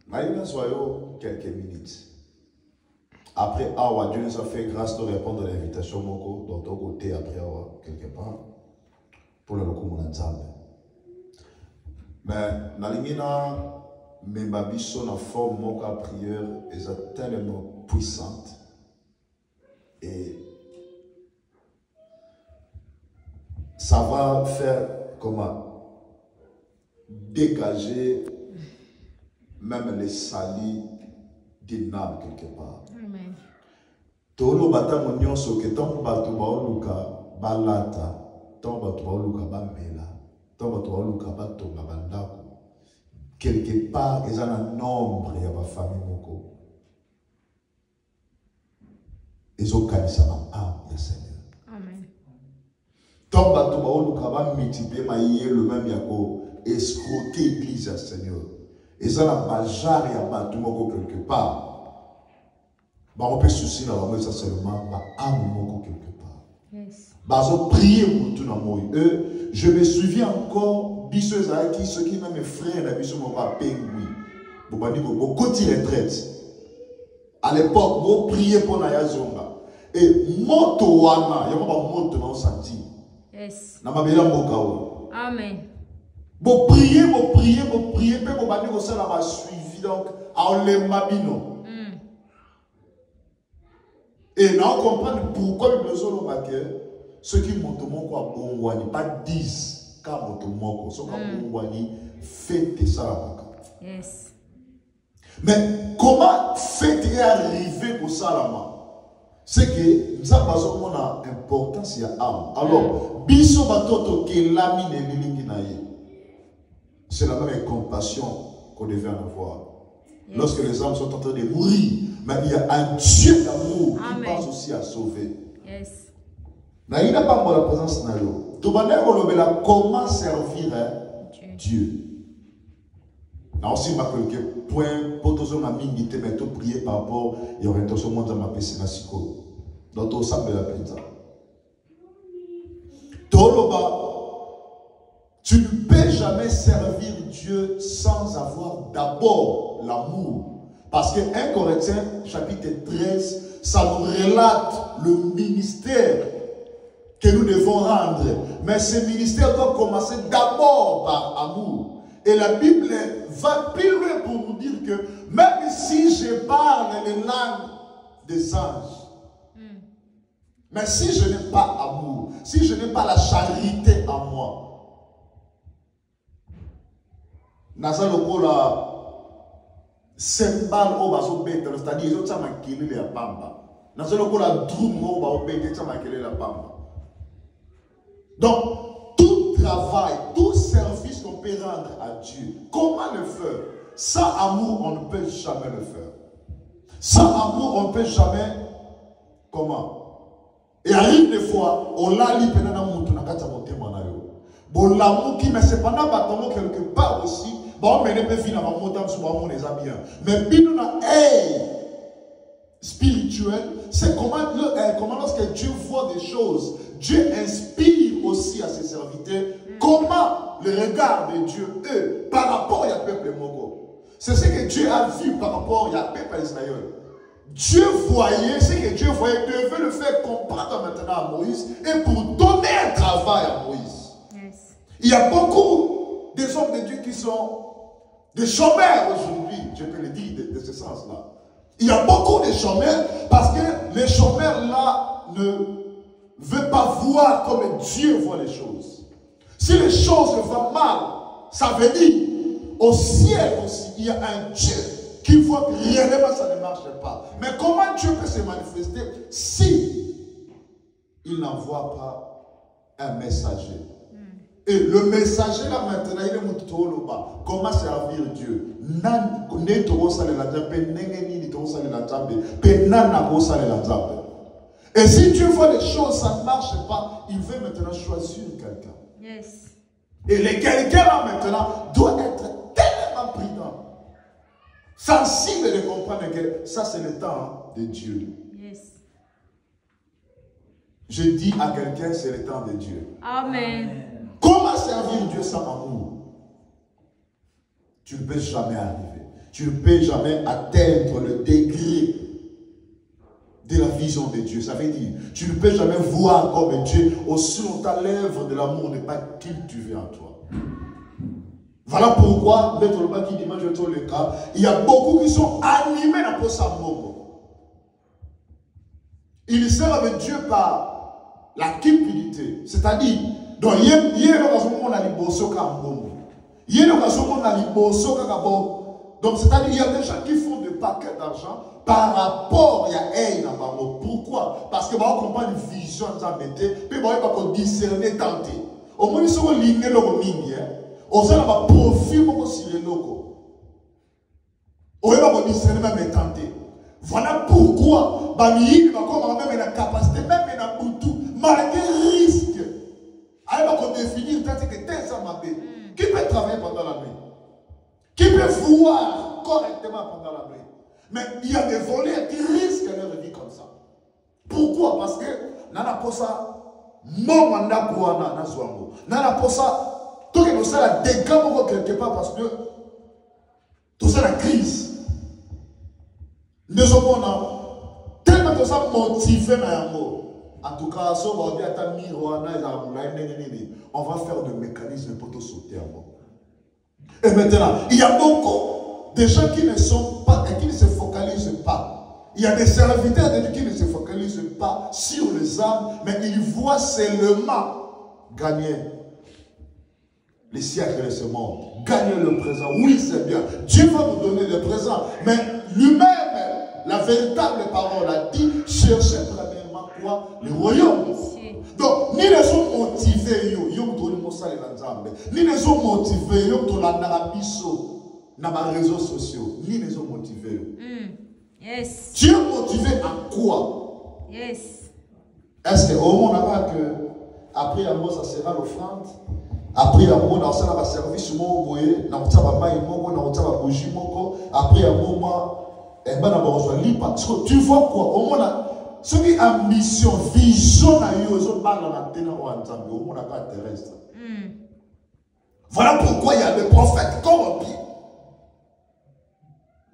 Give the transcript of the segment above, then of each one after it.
Maïna soyo quelques minutes. Après, Dieu nous a fait grâce de répondre à l'invitation dans ton côté après quelque part pour le locaux mais Nalingina Membabiso na forme moka prière est tellement puissante et ça va faire comment dégager même les salis d'une âme quelque part. Amen. Tolo bata monyoso ke tant batu baoluka balata, tant batu baoluka bamela, tant batu baoluka batonga bandako. Quelque part, ils ont un nombre ya ba famille moko. Ils ont kanisa ma âme ya Seigneur. Amen. Tant batu baoluka ba multiplier ma le même yako escroquer l'église ya Seigneur. Ils ont un bajar ya batu moko quelque part. Bah, on peut soucier là, ça seulement, bah, âme quelque part. Yes. Bah, on prier pour tout le monde. Je me souviens encore, ceux qui même mes frères, ils sont pas pingouins. Bon, bah, bon, côté retraite. À l'époque, on priait pour Naya Zonga. Et moto wana, il y a pas moto dans senti. Yes. Na mabela mokao. Amen. Bon prier, mais bon bah dire ça là suivi donc à les mabino. Et là, on comprend pourquoi le besoin de ceux qui montent mon quoi bon pas 10 car montent mon quoi, ceux qui bon faites ça là. Yes. Mais comment faites arriver pour ça là? C'est que ça passe au a importance à âme. Alors, biso batoto ke lamine lilingi naie. C'est la même compassion qu'on devait en avoir. Yes. Lorsque les âmes sont en train de mourir, mais il y a un Dieu d'amour qui pense aussi à sauver. Yes. Il n'a pas la présence de Dieu. Tu vas comment servir Dieu. Là aussi, il y a quelques points pour tous les mingi te mettre prier par rapport à l'orientation monde dans ma PC Nasiko. Dans tout ça, la pizza. Tu ne peux jamais servir Dieu sans avoir d'abord l'amour. Parce que 1 Corinthiens chapitre 13, ça nous relate le ministère que nous devons rendre. Mais ce ministère doit commencer d'abord par amour. Et la Bible va plus loin pour nous dire que même si je parle les langues des anges, mais si je n'ai pas amour, si je n'ai pas la charité en moi, Naza lokola sembal o bazo beta, c'est-à-dire ils ont ça makili la pamba. Naza lokola drum o ba obete ça makili la pamba. Donc tout travail, tout service qu'on peut rendre à Dieu, comment le faire? Sans amour, on ne peut jamais le faire. Sans amour, on ne peut jamais. Comment? Et arrive des fois, on l'a li penana mutu na kata motema na yo. Bon l'amour qui mais c'est pendant bâtiment quelque part aussi. Bon, mais ne peut finir à montagne sur mon les bien. Mais bien spirituel, c'est comment lorsque Dieu voit des choses, Dieu inspire aussi à ses serviteurs. Comment le regard de Dieu, eux, par rapport à peuple Mogo. C'est ce que Dieu a vu par rapport à peuple Israël. Dieu voyait, ce que Dieu voyait, devait le faire comprendre maintenant à Moïse et pour donner un travail à Moïse. Yes. Il y a beaucoup des hommes de Dieu qui sont des chômeurs aujourd'hui, je peux le dire de ce sens-là. Il y a beaucoup de chômeurs parce que les chômeurs là ne veulent pas voir comme Dieu voit les choses. Si les choses vont mal, ça veut dire au ciel aussi, il y a un Dieu qui voit que réellement ça ne marche pas. Mais comment Dieu peut se manifester si il n'envoie pas un messager? Et le messager là maintenant, il est monté bas. Comment servir Dieu? Et si Dieu voit les choses, ça ne marche pas, il veut maintenant choisir quelqu'un. Yes. Et le quelqu'un là maintenant doit être tellement prudent, sensible de comprendre que ça c'est le temps de Dieu. Yes. Je dis à quelqu'un, c'est le temps de Dieu. Amen. Comment servir Dieu sans amour? Tu ne peux jamais arriver. tu ne peux jamais atteindre le degré de la vision de Dieu. Ça veut dire, tu ne peux jamais voir comme Dieu aussi longtemps l'œuvre de l'amour n'est pas cultivée en toi. Voilà pourquoi, Maître Loba qui dimanche le cas, il y a beaucoup qui sont animés dans le sa momo. Ils servent Dieu par la cupidité. C'est-à-dire, donc, il y a donc, c'est-à-dire, il y a des gens qui font des paquets d'argent par rapport à elle. Pourquoi? Parce que on comprend une vision de mettre, puis on va discerner, tenter. Au moins, ils sont lignés dans le mini. On a un profil pour sur les locaux. On va discerner, même tenter. Voilà pourquoi, il va même la capacité, même la boutou, malgré risque. Elle va définir que tel ça m'a fait. Qui peut travailler pendant la nuit? Qui peut voir correctement pendant la nuit? Mais il y a des voleurs qui risquent leur vie comme ça. Pourquoi? Parce que nana posa mon mandat pour na zwango. Nana posa tout que nous ça la dégâts quelque part parce que tout ça la crise. Nous sommes tellement tout ça motivé na yango. En tout cas, on va faire des mécanismes pour te sauter à mort. Et maintenant, il y a beaucoup de gens qui ne sont pas et qui ne se focalisent pas. Il y a des serviteurs de Dieu qui ne se focalisent pas sur les âmes, mais ils voient seulement gagner les siècles de ce monde, gagner le présent. Oui, c'est bien. Dieu va nous donner le présent, mais lui-même, la véritable parole a dit, cherchez premièrement quoi? Le royaume. Donc, ni les sont motivés, ni les ont motivés, dans les réseaux sociaux, ni les ont motivés. Yes. Tu es motivé à quoi? Yes. Est-ce qu'au monde là que après la mort, ça sera l'offrande? Après la mort, ça va servir sur mon boye, dans le tabac, après un moment, tu vois quoi? Au monde là. Ceux qui ont mission, vision, terrestre. Voilà pourquoi il y a des prophètes corrompus.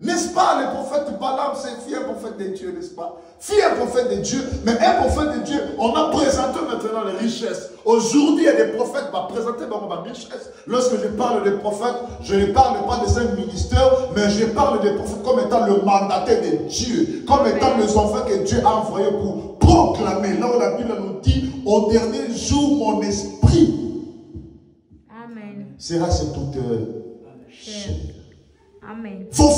N'est-ce pas, le prophète Balaam, c'est fier prophète de Dieu, n'est-ce pas? Fier prophète de Dieu, mais un prophète de Dieu, on a présenté maintenant les richesses. Aujourd'hui, il y a des prophètes qui vont présenter ma richesse. Lorsque je parle des prophètes, je ne parle pas des 5 ministères, mais je parle des prophètes comme étant le mandataire de Dieu, comme étant les enfants que Dieu a envoyés pour proclamer. Là où la Bible nous dit, au dernier jour, mon esprit sera sur toute chair. Amen. Vos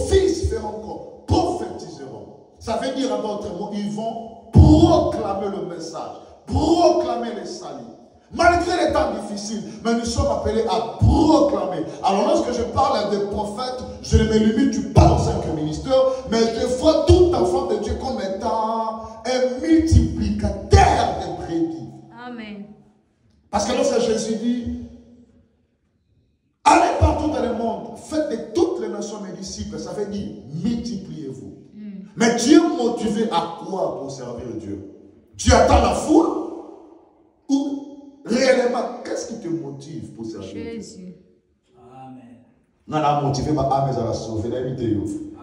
fils feront quoi? Prophétiseront. Ça veut dire en d'autres mots, ils vont proclamer le message, proclamer les saluts. Malgré les temps difficiles, mais nous sommes appelés à proclamer. Alors lorsque je parle des prophètes, je ne me limite pas aux 5 ministères, mais je vois tout enfant de Dieu comme étant un multiplicateur de prédits. Amen. Parce que lorsque Jésus dit, allez partout dans le monde, faites de toutes les nations mes disciples, ça veut dire multipliez-vous. Mais tu es motivé à quoi pour servir Dieu? Tu attends la foule? Ou réellement, qu'est-ce qui te motive pour servir Jésus. Dieu? Amen. Non, non, motivé par Amen à la sauver.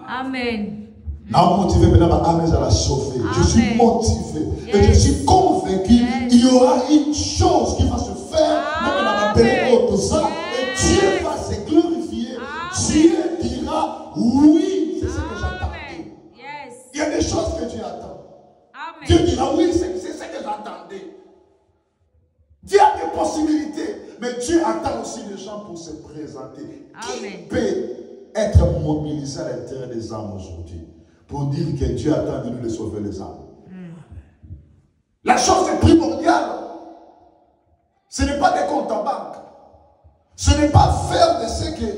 Amen. Non, motivé par Amen à la sauver. Je suis motivé. Et je suis convaincu qu'il y aura une chose qui va se faire. Et Dieu va se glorifier. Dieu dira oui, c'est ce que j'attendais. Il y a des choses que Dieu attend. Dieu dira oui, c'est ce que j'attendais. Dieu a des possibilités, mais Dieu attend aussi les gens pour se présenter. Qui peut être mobilisé à l'intérieur des âmes aujourd'hui pour dire que Dieu attend de nous de sauver les âmes? La chose primordiale, ce n'est pas des comptes en banque. Ce n'est pas faire de ce que,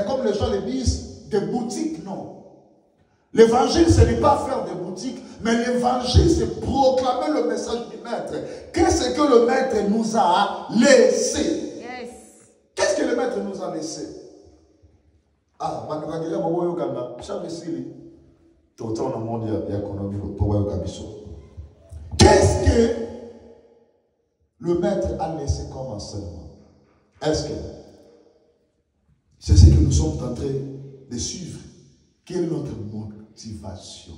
comme les gens le disent, des boutiques, non. L'évangile, ce n'est pas faire des boutiques, mais l'évangile, c'est proclamer le message du maître. Qu'est-ce que le maître nous a laissé? Qu'est-ce que le maître nous a laissé? Ah, qu'est-ce que le maître a laissé comme enseignement? Est-ce que C'est ce que nous sommes en train de suivre. Quelle est notre motivation?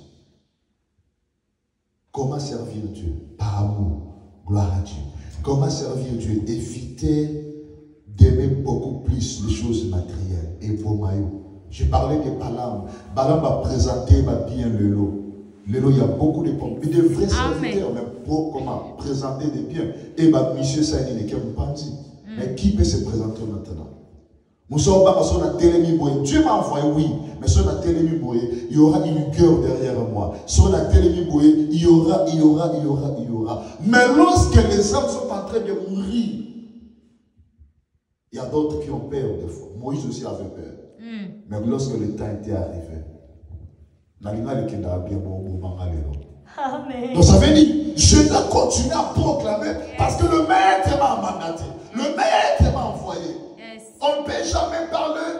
Comment servir Dieu? Par amour. Gloire à Dieu. Comment servir Dieu? Éviter d'aimer beaucoup plus les choses matérielles. Et pour maillot. J'ai parlé de Balaam. Balaam m'a présenté bien le lot. Le lot, il y a beaucoup de pommes. Mais de vrais serviteurs, mais pour comment présenter des biens. Et monsieur Sani, il est mais qui peut se présenter maintenant? Dieu m'a envoyé, oui, mais sur la télé, il y aura une gueule derrière moi. Sur la télé, il y aura. Mais lorsque les hommes sont en train de mourir, il y a d'autres qui ont peur des fois. Moïse aussi avait peur. Mais lorsque le temps était arrivé, Amen. Donc ça veut dire, je dois continuer à proclamer parce que le maître m'a mandaté. Le maître m'a envoyé. On ne peut jamais parler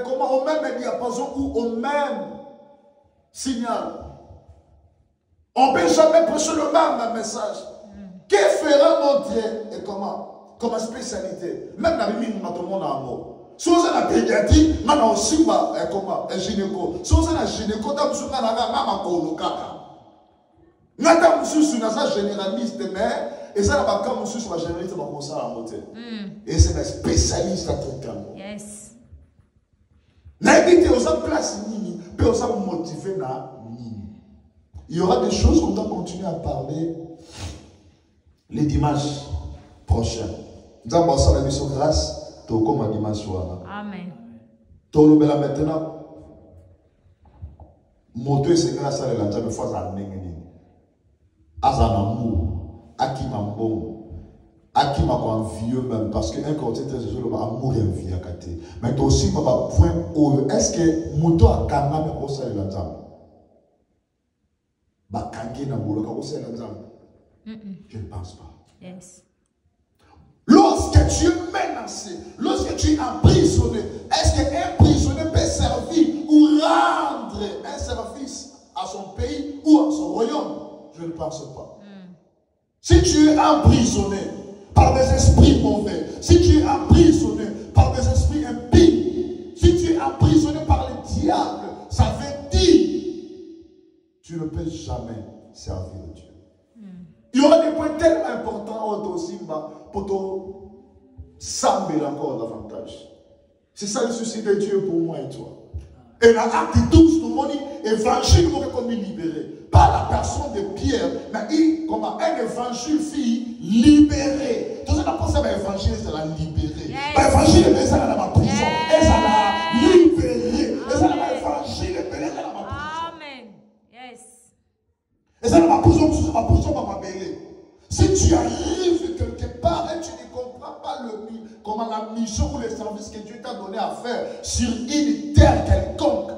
au même diapason ou au même signal. On ne peut jamais prêcher le même message. Que fera notre Dieu et comment? Comme spécialité. Même dans les mines, tout le monde a un mot. Si vous avez un pédiatrie, maintenant aussi, comment? Un gynéco. Si vous avez un gynéco, vous avez un colocata. Nous avons un généraliste, mais et ça, quand on suit sur la généralité, on va commencer à monter. Et c'est un spécialiste à tout temps. Yes. N'invitez aux autres places, puis aux autres motiver. Il y aura des choses qu'on doit continuer à parler les dimanches prochains. Nous avons passé la mission grâce, tout comme un dimanche soir. Amen. Tout le monde maintenant, moto c'est grâce à la jambe fois à l'ennemi. Azanamu. Aki Mambon, Aki m'a vieux même, parce qu'un côté très joli, amour et vie à côté. Mais aussi, point haut, est-ce que Mouto a quand même aussi la jambe? Bakangi n'a pas aussi la jambe? Je ne pense pas. Yes. Lorsque tu es menacé, lorsque tu es emprisonné, est-ce qu'un prisonnier peut servir ou rendre un service à son pays ou à son royaume? Je ne pense pas. Si tu es emprisonné par des esprits mauvais, si tu es emprisonné par des esprits impies, si tu es emprisonné par le diable, ça veut dire tu ne peux jamais servir Dieu. Il y aura des points tellement importants aussi pour te sembler encore davantage. C'est ça le souci de Dieu pour moi et toi. Et dans Acte 12, nous avons dit évangile comme libéré. Pas la personne de Pierre, mais comme un évangile fille libéré. Tout ça, on pense à l'évangile, c'est la libérée. L'évangile, c'est ça dans ma prison. Et ça l'a libéré. Et ça l'a évangile, c'est dans ma prison. Amen. Yes. Et ça dans ma prison, ma belle. Si tu arrives quelque part et tu ne comprends pas comment la mission ou le service que Dieu t'a donné à faire sur une terre quelconque,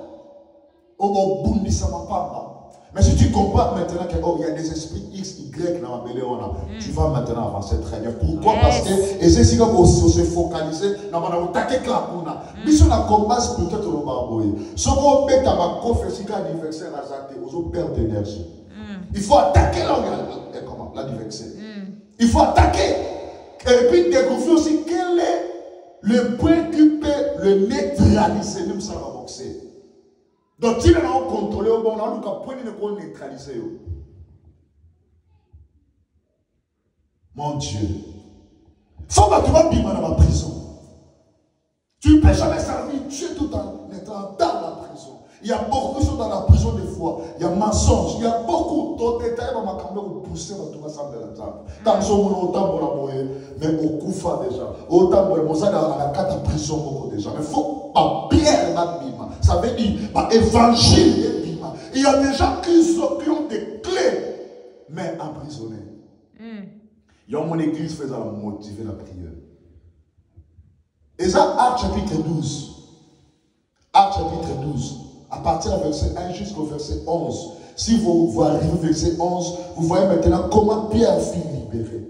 mais si tu comprends maintenant qu'il y a des esprits X, Y dans la belle, tu vas maintenant avancer très bien. Pourquoi? Parce que et c'est si on se focaliser dans la attaque clapuna. Mais si on a combat spirituel, on va aboyer. Si on met dans ma confession l'adversaire à zater, on perd d'énergie. Il faut attaquer l'adversaire. Il faut attaquer. Et puis découvrir aussi quel est le point qui peut le neutraliser, même ça va boxer. Donc, si on a contrôlé, on a neutraliser. Mon Dieu. Faut que tu vas vivre dans la prison. Tu ne peux jamais servir Dieu tout en étant dans la prison. Il y a beaucoup de choses dans la prison des fois. Il y a mensonges. Il y a beaucoup d'autres détails dans ma caméra pour pousser dans tout l'ensemble de la table. Tant que autant pour la moyer, mais au Koufa déjà. Autant pour le dans la carte de prison beaucoup déjà. Mais il faut pas bien la bima. Ça veut dire, évangile et bima. Il y a des gens qui ont des clés, mais emprisonnés. Il y a mon église faisant motiver la prière. Et ça, Acte chapitre 12. Acte chapitre 12. À partir du verset 1 jusqu'au verset 11. Si vous arrivez au verset 11, vous voyez maintenant comment Pierre fut libéré.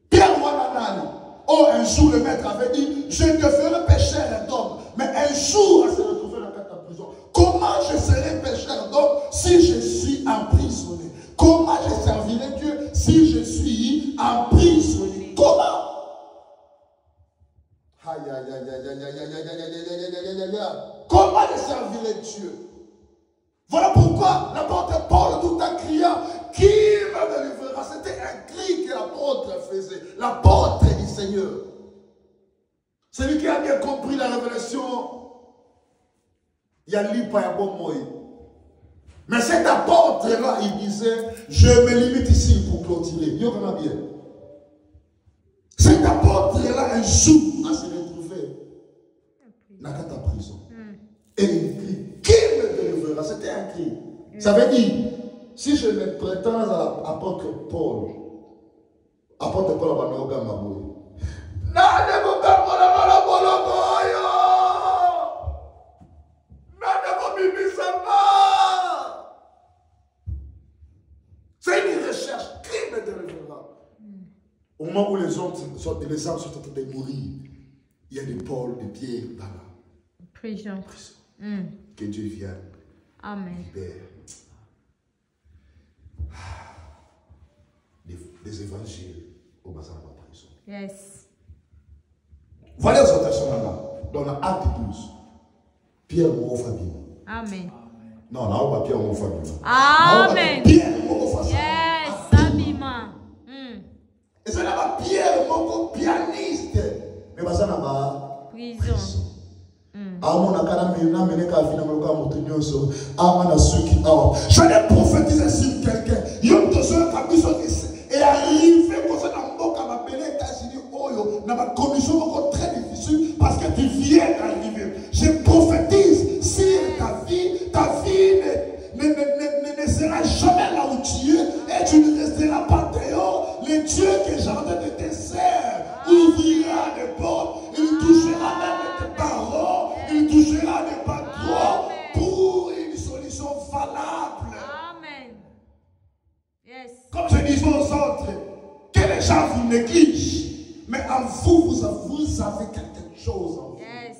Pierre Wananani. Oh, un jour le maître avait dit, je te ferai pécheur d'homme. Mais un jour, elle s'est retrouvée dans la prison. Comment je serai pécheur d'homme si je suis emprisonné? Comment je servirai Dieu si je suis emprisonné? Comment? Aïe, aïe, aïe, aïe, aïe, aïe, Comment je servirai Dieu? Voilà pourquoi l'apôtre Paul, tout en criant, qui me délivrera? C'était un cri que l'apôtre faisait, l'apôtre du Seigneur. Celui qui a bien compris la révélation, il y a l'Ipa et Moïse. Mais cet apôtre-là, il disait, je me limite ici pour clôturer. Il y aura bien. Cet apôtre-là, un jour, a se retrouvé dans la prison. Et il crie, qui me délivrera? C'était un cri. Ça veut dire, si je me prétends à l'apôtre Paul va nous regarder. C'est une recherche. Qui me délivrera? Au moment où les hommes sont en train de mourir, il y a des Paul, des Pierre dans la prison. Que Dieu vienne. Amen. Libère. Des évangiles au bazar de la prison. Yes. Voilà les exhortations là. Dans l'acte 12. Pierre Moro Fabien. Amen. Non, là, on va Pierre Moro Fabien. Amen. Pierre Moro Fabien. Yes, Abima. Et ça n'a pas Pierre Moro pianiste. Mais ça n'a pas prison. Je l'ai prophétisé sur quelqu'un. Et arrivé pour ça dans m'appeler États-Unis, dans ma condition très difficile parce que tu viens d'arriver. Je prophétise sur ta vie ne sera jamais là où tu es et tu ne resteras pas dehors. Le Dieu que jardin de tes serres ouvrira des portes, il touchera même tes parents, il touchera des patrons pour une solution valable. Amen. Yes. Comme je dis aux autres, que les gens vous négligent, mais en vous avez quelque chose en vous. Yes.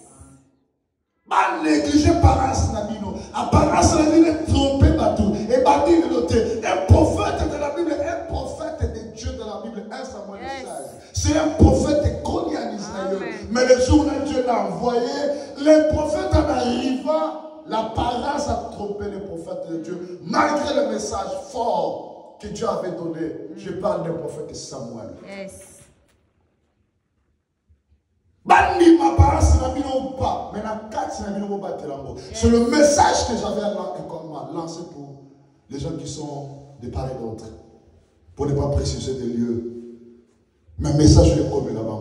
Pas négliger parents nabino. Apparence nabino est trompé bateau. Et badi de l'autre. Un prophète de la Bible, un prophète de Dieu de la Bible, un Samuel 16. C'est un prophète connu en Israël. Mais le jour où Dieu l'a envoyé, le prophète en arrivant, l'apparence a trompé le prophète de Dieu. Malgré le message fort que Dieu avait donné, je parle d'un prophète Samuel. Yes. C'est le message que j'avais lancé pour les gens qui sont de part et d'autre, pour ne pas préciser des lieux. Mais message est comme là-bas.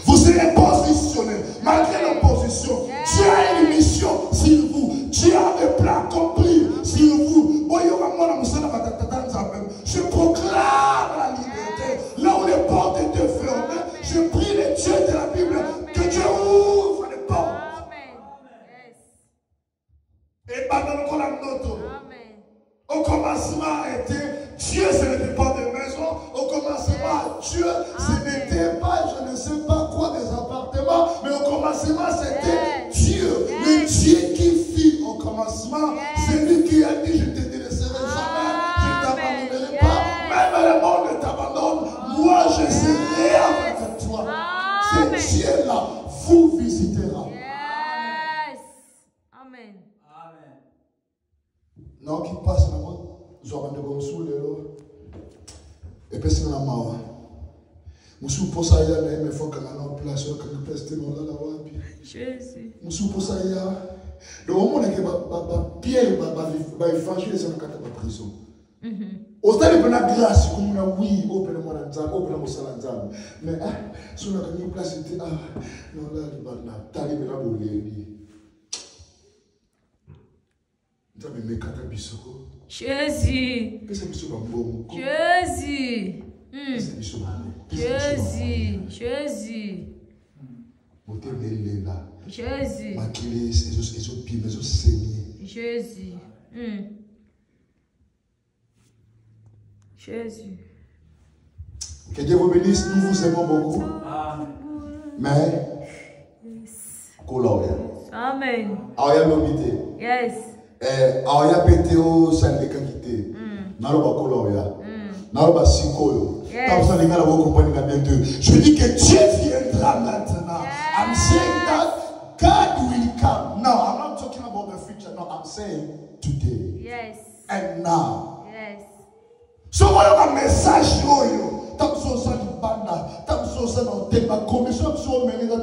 Vous serez positionné malgré l'opposition. Dieu a une mission sur vous. Dieu a des plans accomplis sur vous. Je proclame la liberté. Là où les portes étaient fermées, je prie le Dieu de la Bible que Dieu ouvre les portes. Amen. Et pendant la note, Amen. au commencement était Dieu, ce n'était pas des maisons. Au commencement, Dieu, ce n'était pas, je ne sais pas quoi, des appartements. Mais au commencement, c'était Dieu. Le Dieu qui fit au commencement, c'est lui qui a dit, je ne te délaisserai jamais, je ne t'abandonnerai pas. Même le monde ne t'abandonne, moi je serai avec toi. C'est Dieu-là vous visitera. Yes. Amen. Non, qui passe là, moi. Et puis c'est la main. Monsieur Posaya, mais il faut qu'on ait en place, qu'on peste dans la wapi. Jésus. Monsieur Posaya, le moment où Pierre va évangéliser sur la prison. Au stade de la grâce, comme on a oui, open le monde, open le salanzam. Mais sur la place, c'était non là, le talib là pour les. Tu as mis quatre bisous. Jésus. Jésus. Jésus. Jésus. Jésus. Jésus. Jésus. Que Dieu vous bénisse, nous vous aimons beaucoup. Mais, Amen. Yes. Aya pété au syndicat quitté. Naroba Koloya. Naroba Sikoyo. Je dis que Dieu viendra maintenant. I'm saying that God will come. Now, I'm not talking about the future. No, I'm saying today. Yes. And now. Yes. So, what is the message for you? Ma commission sur le mérite de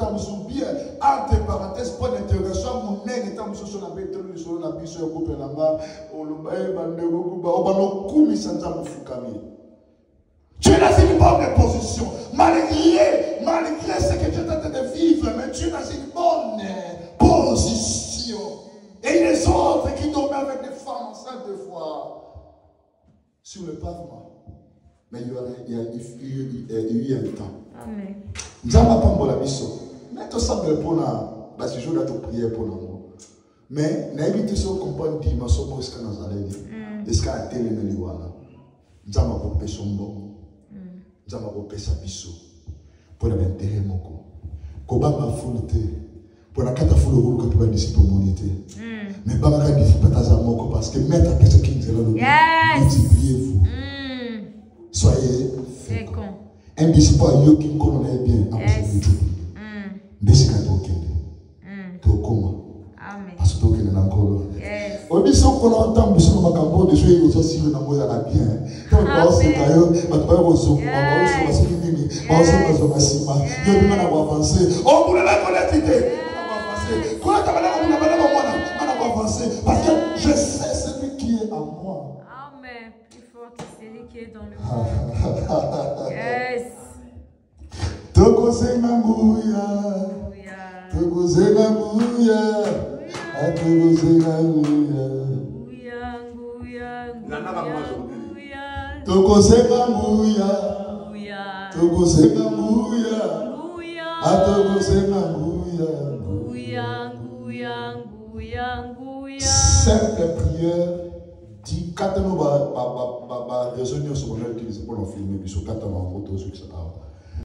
bien entre parenthèses point d'interrogation mon nègre est sur la bête de sur la biche au couple là bas au lobaye bandego kuba au bano kumi sanza mufukami. Tu es dans une bonne position malgré ce que tu es en train de vivre, mais tu es dans une bonne position. Et les autres qui dormaient avec des femmes enceintes de fois sur le pavement. Mais il y a eu un temps. Amen. Nous avons pas la mission. Mais tout ça, c'est pour nous. Parce que je dois te prier pour nous. Mais nous avons dit que nous avons dit que nous avons dit que nous avons dit que nous avons dit que nous avons dit que nous avons dit que nous avons dit que nous avons dit que nous avons dit que nous avons dit que nous avons dit que nous avons dit mais pas parce que mettre personne qui nous a multipliez-vous. Soyez féconds. Un disciple qui connaît bien, parce que tu es encore. On dit qu'on entend que nous avons des choses aussi nous avons bien. Quand on pense que parce que je sais celui qui est en moi. Amen. Plus fort que celui qui est dans le monde. Yes. Tokosenga mouya. Tokosenga mouya. Tokosenga mouya. Tokosenga mouya. Tokosenga mouya. Tokosenga mouya. Simple prière. Dit quand on va raisonner sur le utilisé pour le filmer, puis sur quand on va photo sur ça.